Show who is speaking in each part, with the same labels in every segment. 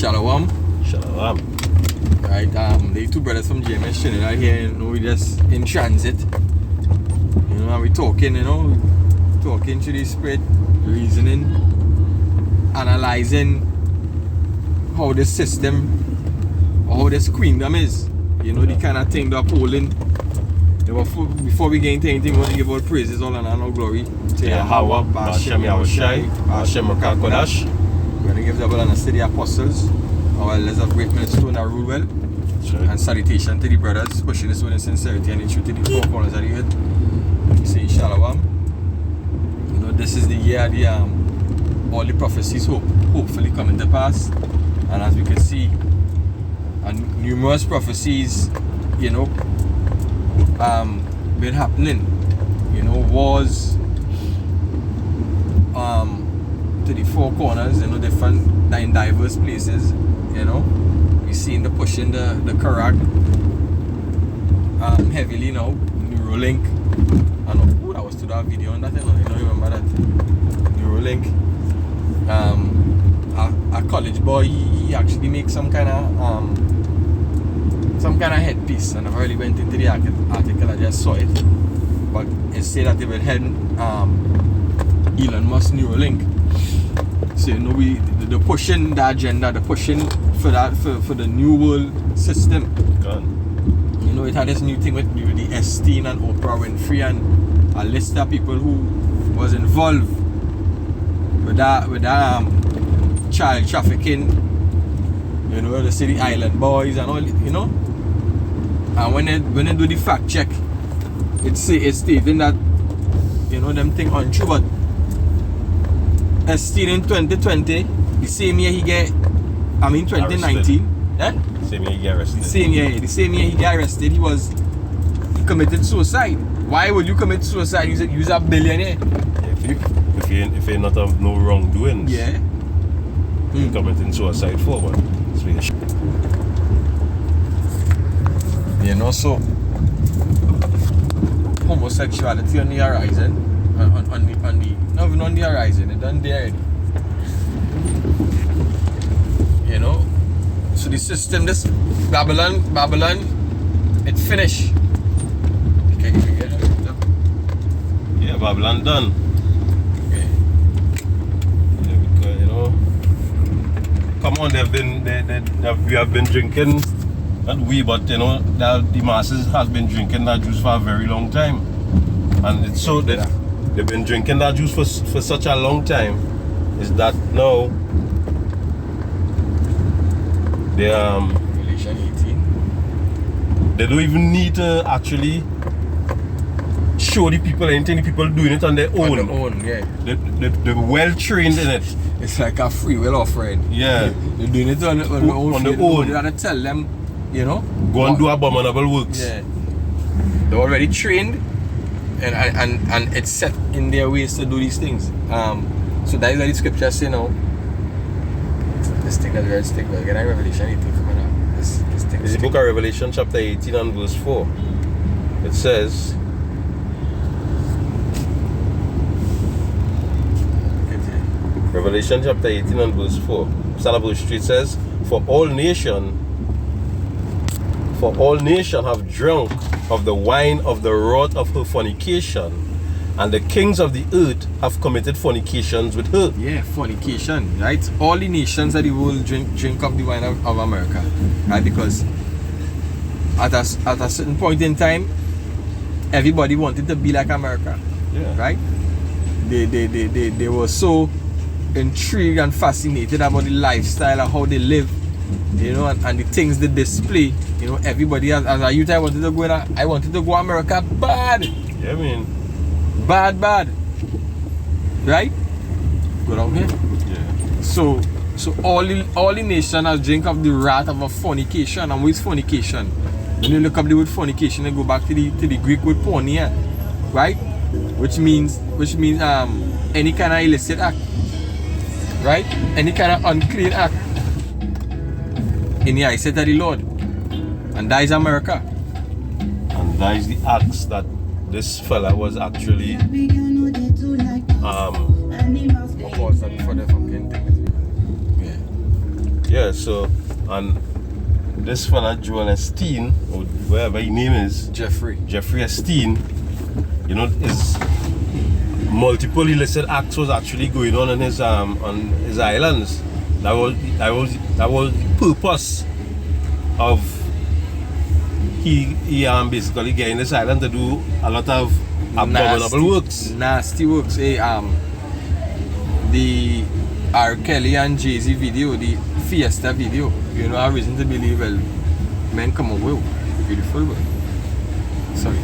Speaker 1: Shalom.
Speaker 2: Shalom.
Speaker 1: Right, the two brothers from GMS Trinidad here, you know, we just in transit. You know, and we talking, talking to the spirit, reasoning, analyzing how this system, or how this queendom is. You know, the kind of thing they're upholding. Before we get into anything, we want to give all praises, all honor and all glory to Yahweh, Ba'ashem Yahushai, Ba'ashem Rakah Kodash. We're going to give the honor to the apostles, our elders of great millstone that rule well.
Speaker 2: Right.
Speaker 1: And salutation to the brothers, pushing this with sincerity and in truth to the four corners of the earth. We say Shalom. You know, this is the year all the prophecies hopefully coming to pass. And as we can see, numerous prophecies, been happening. Wars to the four corners, different in diverse places. We seen the pushing the Karak heavily now. Neuralink. I know that was to that video and that. Remember that Neuralink. A college boy, he actually makes some kind of headpiece, and I really went into the article. I just saw it, but it said that they will help Elon Musk Neuralink. So the pushing the agenda, the pushing for the new world system.
Speaker 2: Gone.
Speaker 1: It had this new thing with the Epstein and Oprah Winfrey and a list of people who was involved with that child trafficking. The City Island boys and all. And when they do the fact check, it's stating that them thing untrue, but Epstein in 2020, the same year he get, 2019,
Speaker 2: Same year he get arrested.
Speaker 1: the same year he got arrested, he committed suicide. Why would you commit suicide? You're a billionaire.
Speaker 2: Yeah, if you not have no wrongdoings,
Speaker 1: Yeah.
Speaker 2: you committing suicide for what? It's really
Speaker 1: So homosexuality on the horizon, not even on the horizon, it's done there already. So the system, this Babylon, it finished. Okay,
Speaker 2: yeah, Babylon done.
Speaker 1: Okay.
Speaker 2: Yeah, because come on, we have been drinking. Not we, but the masses has been drinking that juice for a very long time, and it's so that they've been drinking that juice for such a long time. Is that now they
Speaker 1: Revelation 18.
Speaker 2: they don't even need to actually show the people anything. The people doing it on their own.
Speaker 1: On their own, yeah.
Speaker 2: They're well trained in it.
Speaker 1: It's like a free will offering.
Speaker 2: Yeah.
Speaker 1: They're doing it on their own.
Speaker 2: On their own.
Speaker 1: You gotta tell them,
Speaker 2: Go and do abominable works.
Speaker 1: Yeah. They're already trained and it's set in their ways to do these things. So that is what the scripture say now. This thing that's very stick. We'll get a Revelation 18 from now. This thing.
Speaker 2: This is the book of Revelation chapter 18 and verse 4. It says, Revelation chapter 18 and verse 4. Salabur Street says, For all nation have drunk of the wine of the wrath of her fornication, and the kings of the earth have committed fornications with her.
Speaker 1: Yeah, fornication, right? All the nations of the world drink of the wine of America, right? Because at a certain point in time, everybody wanted to be like America,
Speaker 2: Yeah.
Speaker 1: right? They were so intrigued and fascinated about the lifestyle and how they live, and the things they display. Everybody as a youth, I wanted to go America bad.
Speaker 2: Yeah, I mean.
Speaker 1: Bad. Right? Go down here.
Speaker 2: Yeah.
Speaker 1: So all the nation has drink of the wrath of a fornication. And what is fornication? When you look up the word fornication and go back to the Greek word porneia, right? Which means any kind of illicit act. Right? Any kind of unclean act in the eyesight of the Lord. And that is America.
Speaker 2: And that is the acts that this fella was actually
Speaker 1: Pause that before the fucking thing.
Speaker 2: Yeah, so, and this fella, Joel Esteen, or whatever his name is,
Speaker 1: Jeffrey.
Speaker 2: Jeffrey Esteen, you know, is multiple illicit acts was actually going on his islands. That was the purpose of he basically getting this island to do a lot of abominable works.
Speaker 1: Nasty works. Hey, the R. Kelly and Jay-Z video, the Fiesta video, you know, I have reason to believe, well, men come away, beautiful, but sorry.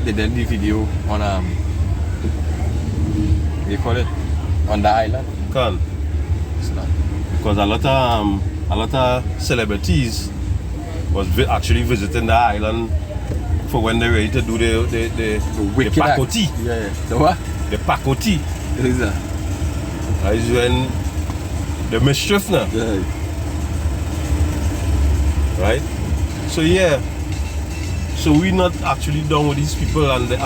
Speaker 1: They did the video on what do you call it? On the island.
Speaker 2: Can.
Speaker 1: It's not.
Speaker 2: Because a lot of celebrities was actually visiting the island for when they're ready to do the
Speaker 1: wicked act.
Speaker 2: pakoti.
Speaker 1: Yeah. The what?
Speaker 2: The pakoti.
Speaker 1: What is that?
Speaker 2: That is when the mischief now.
Speaker 1: Yeah.
Speaker 2: Right? So yeah. So we not actually done with these people and the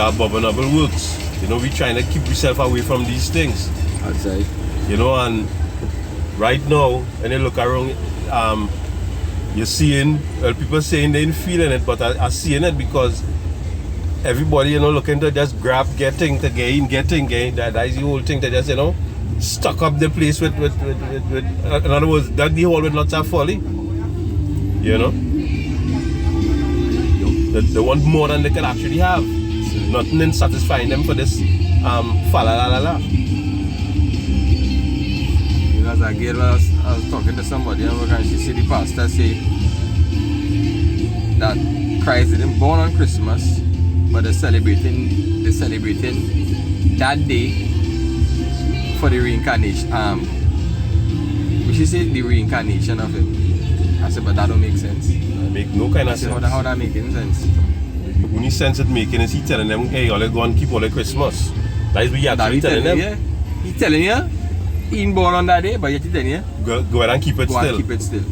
Speaker 2: abominable works. You know, we trying to keep ourselves away from these things.
Speaker 1: That's right.
Speaker 2: You know, and right now, when you look around, you're seeing, well, people saying they ain't feeling it, but I seeing it because everybody, you know, looking to just grab, getting. That is the whole thing. They just, you know, stock up the place with in other words, that the whole with lots of folly. You know? They want more than they can actually have. Nothing in satisfying them for this fa la la la la.
Speaker 1: You know, as a girl, I was talking to somebody and she said the pastor say that Christ didn't born on Christmas, but they're celebrating that day for the reincarnation. She said the reincarnation of him. I said, but that don't make sense.
Speaker 2: That make no kind of sense.
Speaker 1: How that making sense?
Speaker 2: The only sense it making is he telling them, hey, all go and keep all the Christmas. That is what he actually telling them.
Speaker 1: Yeah. He telling you, he ain't born on that day, but yet he telling you,
Speaker 2: go ahead and keep it
Speaker 1: go
Speaker 2: still.
Speaker 1: and keep it still.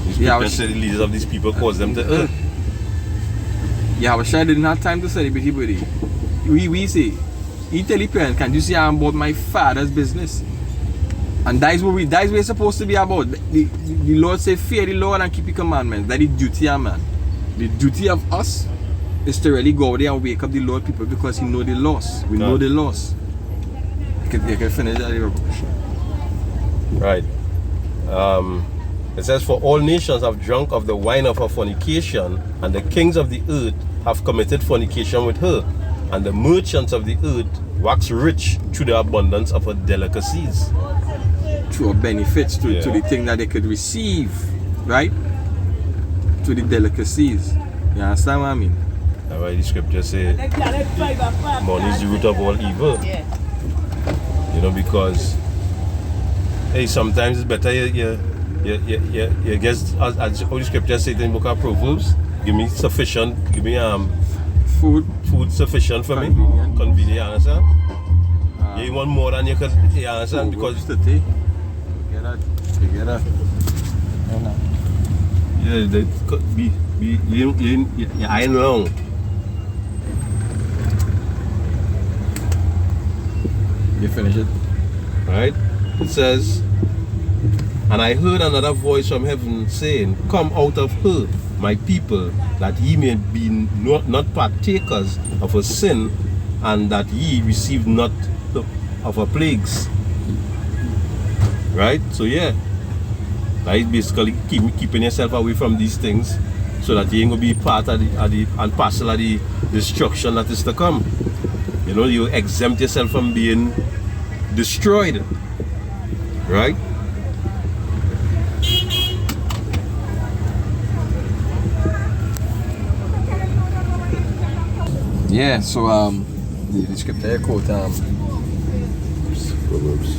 Speaker 2: These people say the leaders of these people cause them to
Speaker 1: Yeah, but Shai didn't have time to celebrate his birthday. We say, he tell his parents, can you see I'm about my father's business? And that's what we're supposed to be about. The Lord say, fear the Lord and keep the commandments. That's the duty of man. The duty of us is to really go there and wake up the Lord people because He know the loss. We know the loss. You can finish that.
Speaker 2: Right. It says, for all nations have drunk of the wine of her fornication, and the kings of the earth have committed fornication with her, and the merchants of the earth wax rich through the abundance of her delicacies.
Speaker 1: Through benefits, to the thing that they could receive, right? To the delicacies. You understand what I mean?
Speaker 2: That's why the scripture says money is the root of all evil.
Speaker 3: Yeah.
Speaker 2: You know, because hey, sometimes it's better you guess as all the scripture says in the book of Proverbs, give me sufficient, give me food sufficient for me. Convenient, you understand? You want more than you could, you understand? Because
Speaker 1: the tea. Get that.
Speaker 2: Yeah, they could be you iron long.
Speaker 1: You finish it?
Speaker 2: Right? It says, and I heard another voice from heaven saying, come out of her, my people, that ye may be not partakers of her sin, and that ye receive not of her plagues. Right? So yeah, that is basically keeping yourself away from these things, so that you ain't gonna be part of the and parcel of the destruction that is to come. You know, you exempt yourself from being destroyed. Right?
Speaker 1: Yeah, so the scripture quote
Speaker 2: Proverbs.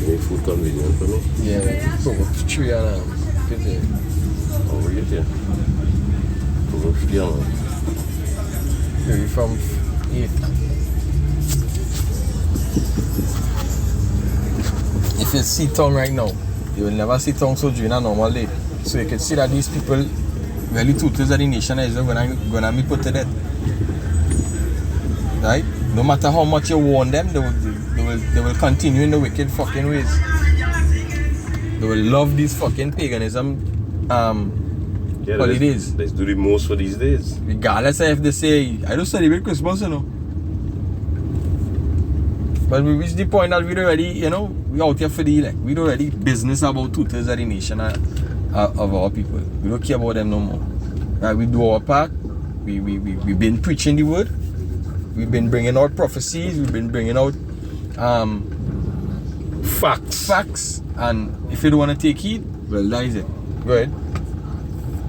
Speaker 2: Any food convenient for me?
Speaker 1: yeah, Proverbs 3 and get there.
Speaker 2: Oh, read it here. Proverbs 3 and
Speaker 1: Maybe from 8. If you see tongue right now, you will never see tongue so during a normal day. So you can see that these people really 2/3 of the nation is gonna be put to death. Right? No matter how much you warn them, they will continue in the wicked fucking ways. They will love these fucking paganism holidays.
Speaker 2: Let's do the most for these days.
Speaker 1: Regardless of if they say, I don't celebrate Christmas, you know. But we reach the point that we already, you know, we out here for the, like, we don't already business about 2/3 of the nation of our people. We don't care about them no more. Right? We do our part. We've been preaching the word. We've been bringing out prophecies. We've been bringing out facts. And if you don't want to take heed, well, that is it. Go ahead.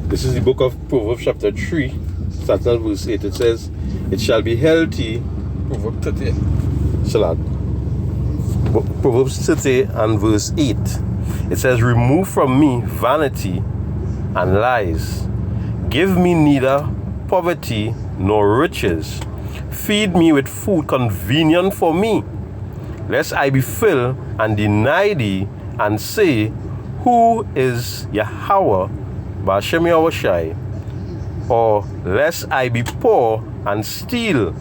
Speaker 2: This is the book of Proverbs chapter 3, starting at verse 8. It says, it shall be healthy.
Speaker 1: Proverbs 30.
Speaker 2: Salat. Proverbs 30 and verse 8. It says, remove from me vanity and lies. Give me neither poverty nor riches. Feed me with food convenient for me, lest I be filled and deny thee, and say, who is Yahweh, Ba'ashem Yahushai? Or lest I be poor and steal,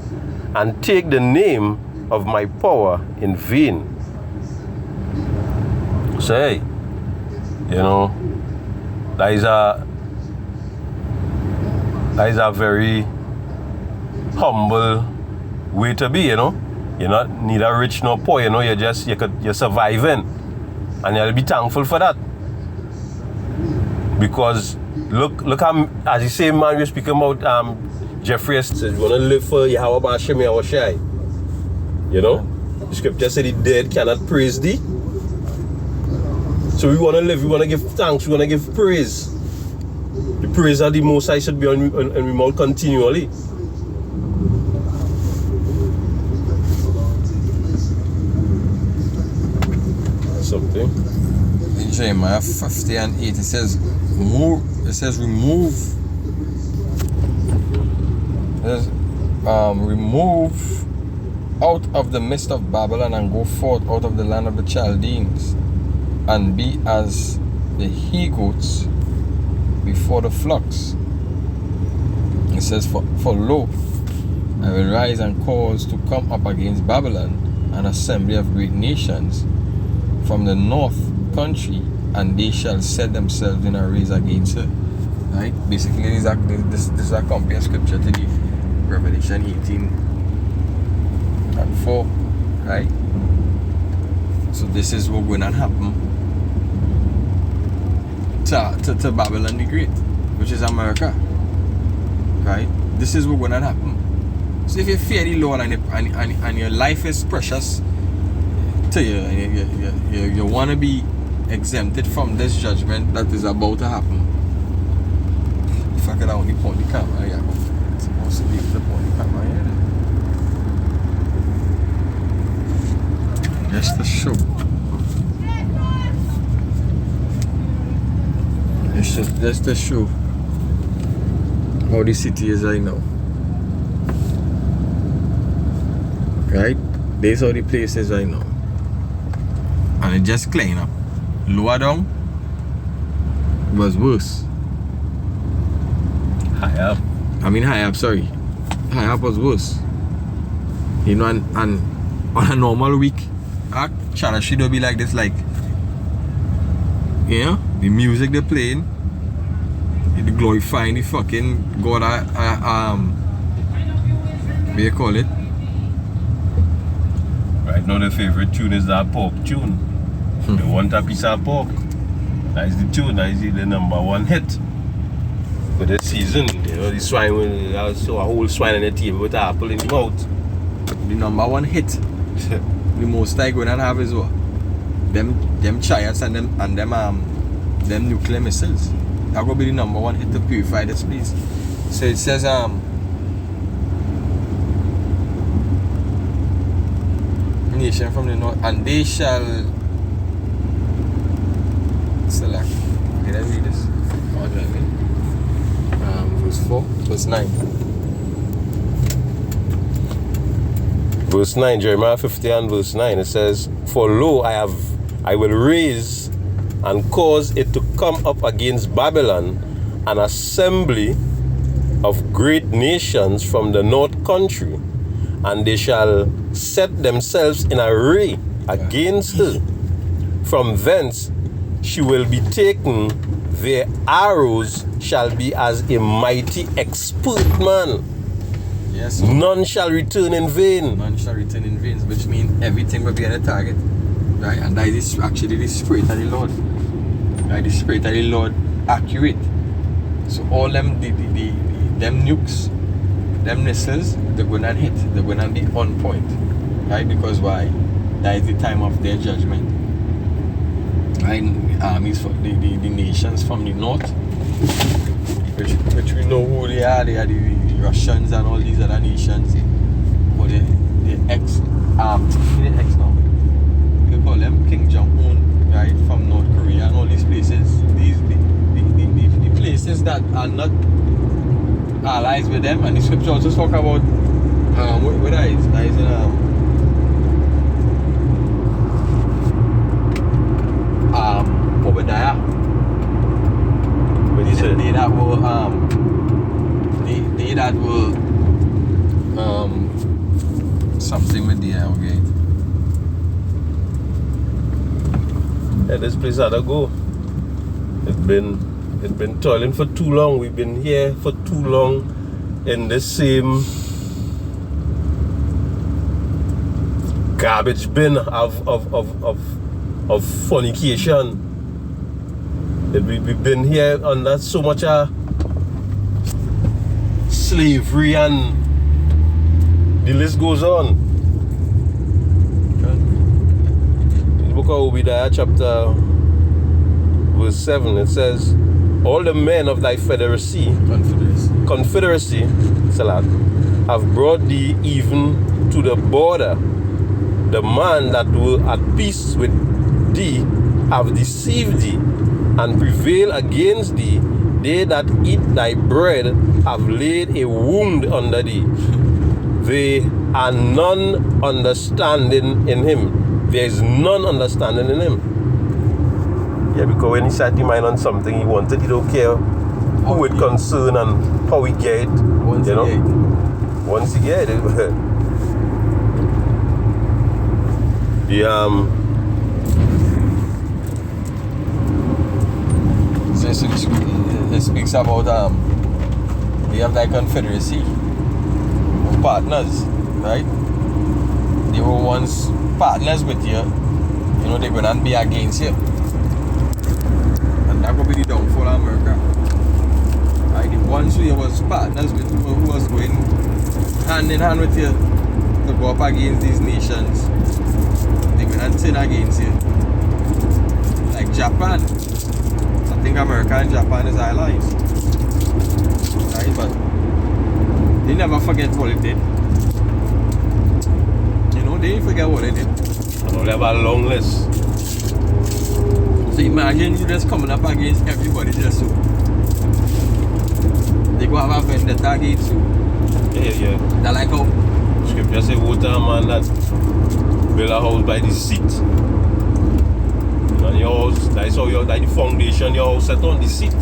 Speaker 2: and take the name of my power in vain. So hey, you know, that is a very humble way to be, you know. You're not neither rich nor poor, you know. You're surviving, and you'll be thankful for that. Because look how, as you say, man, we're speaking about Jeffrey says you wanna live for Yahweh Ba'ashem Yahushai. You know, the scripture said the dead cannot praise thee. So we wanna live, we wanna give thanks, we wanna give praise. The praise of the Most High should be on we mouth continually. Something.
Speaker 1: In Jeremiah 50 and 8, it says remove. Remove out of the midst of Babylon and go forth out of the land of the Chaldeans, and be as the he-goats before the flocks. It says, for lo, I will rise and cause to come up against Babylon an assembly of great nations from the north country, and they shall set themselves in a race against her. Right? Basically, this is a compare scripture to the Revelation 18 and 4. Right? So this is what's going to happen to Babylon the Great, which is America. Right? This is what's going to happen. So if you fear the Lord and your life is precious to you, and you want to be exempted from this judgment that is about to happen. If I could only point the camera, yeah, it's supposed to be able to point the camera here. Just to show. It's just to show how the city is right now. Right? This is how the place is right now. And it just clean up. Lower down was worse.
Speaker 2: High up.
Speaker 1: High up, sorry. High up was worse. You know, and on a normal week, Channel Street will be like this, like, you know, the music they're playing, the glorifying the fucking God, what do you call it?
Speaker 2: Right now the favorite tune is that pork tune. They want a piece of pork. That is the tune, that is the #1 hit for this season. You know, the swine, I saw a whole swine on the table with an apple in the mouth.
Speaker 1: The #1 hit. The most I going to have is what? Them chariots and them nuclear missiles. That will be the #1 hit to purify this place. So it says nation from the north, and they shall select. Okay, let's read this. Verse 4, verse 9.
Speaker 2: Verse 9, Jeremiah 50 and verse 9, it says, for lo, I will raise and cause it to come up against Babylon an assembly of great nations from the north country, and they shall set themselves in array against her. From thence she will be taken, their arrows shall be as a mighty expert man.
Speaker 1: Yes.
Speaker 2: None shall return in vain.
Speaker 1: None shall return in vain, which means everything will be at a target. Right? And that is actually the Spirit of the Lord. Right? The Spirit of the Lord accurate. So all them them nukes, them missiles, they're gonna hit. They're gonna be on point. Right? Because why? That is the time of their judgment. Right? Armies for the nations from the north, which we know who they are. They are the Russians and all these other nations. But the ex now. We call them Kim Jong-un, right, from North Korea and all these places. These the places that are not allies with them. And the scripture also talk about where that is? That is in Obadiah.
Speaker 2: What you said?
Speaker 1: They that will something with the okay.
Speaker 2: Yeah, this place had to go. It's been toiling for too long. We've been here for too long in the same garbage bin of fornication. We've been here under so much slavery, and the list goes on. In the book of Obadiah, chapter verse 7, it says, all the men of thy confederacy, Salat, have brought thee even to the border. The man that were at peace with thee have deceived thee, and prevail against thee. They that eat thy bread have laid a wound under thee. There are none understanding in him. There is none understanding in him. Yeah, because when he set his mind on something he wanted, he don't care who it concern and how he get it. Once he get it.
Speaker 1: It speaks about they have like confederacy of partners, right? They were once partners with you, you know, they're gonna be against you. And that will be the downfall of America. Right? The ones who was partners with, who was going hand in hand with you to go up against these nations, they're gonna turn against you. Like Japan. I think America and Japan is allies, right? But they never forget what it did. You know, they didn't forget what they did.
Speaker 2: They have a long list.
Speaker 1: So imagine you just coming up against everybody just so. They go have a vendetta against you.
Speaker 2: Yeah.
Speaker 1: They're like how
Speaker 2: Scripture say, what a man that build a house by the seat. And your house, that's how like the foundation, your house set on the seat.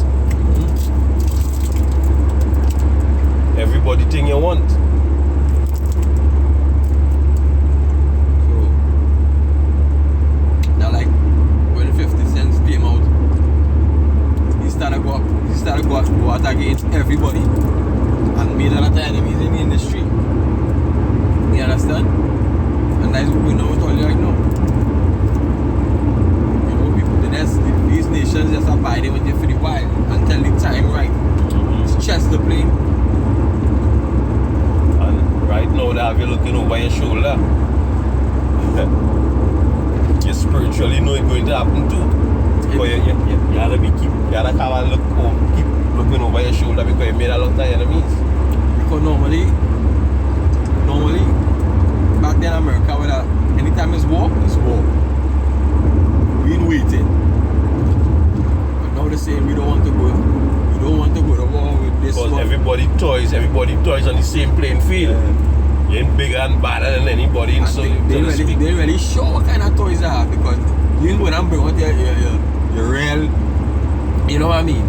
Speaker 2: Everybody thing you want.
Speaker 1: so. Now like when 50 cents came out, he started go out against everybody and made a lot of enemies in the industry. You understand? And that's what we know with all right now. These nations just abiding with you for the while until the time right. It's chess to play.
Speaker 2: And right now they have you looking over your shoulder. You spiritually know it's going to happen too. But you gotta keep looking over your shoulder because you made a lot of enemies.
Speaker 1: Because normally back then in America, anytime it's war, it's war. We ain't waiting. Now they're saying we don't want to go to war with this
Speaker 2: because
Speaker 1: one.
Speaker 2: everybody toys on the same playing field. You ain't bigger and badder than anybody.
Speaker 1: And
Speaker 2: so
Speaker 1: they really sure what kind of toys they have, because you ain't going to bring out your real, you know what I mean?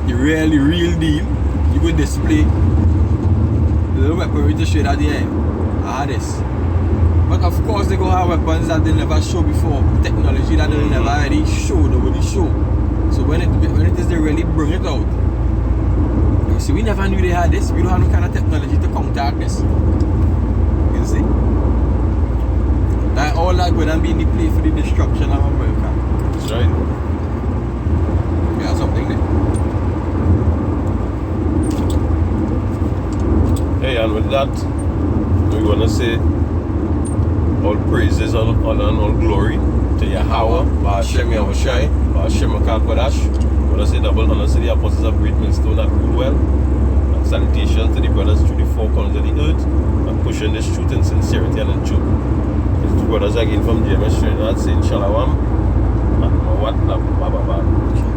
Speaker 1: the real deal, you would display the little weaponry to show that this. But of course they go have weapons that they never show before, technology that they never already show, nobody show. So when it is they really bring it out. You see, we never knew they had this. We don't have no kind of technology to counteract this. You see? That all that going and be in the play for the destruction of America.
Speaker 2: That's right.
Speaker 1: Yeah, something there.
Speaker 2: Hey, and with that, we want to say all praises, all honor, and all glory to Yahweh, Ba'ashem Yahushai, Ba'ashem HaKadosh. We want to say double honor to the apostles of Great Millstone that rule well. And salutations to the brothers through the four corners of the earth and pushing this truth in sincerity and in truth. These two brothers again from JMS Trinidad saying Shalom. And Mawat Baba.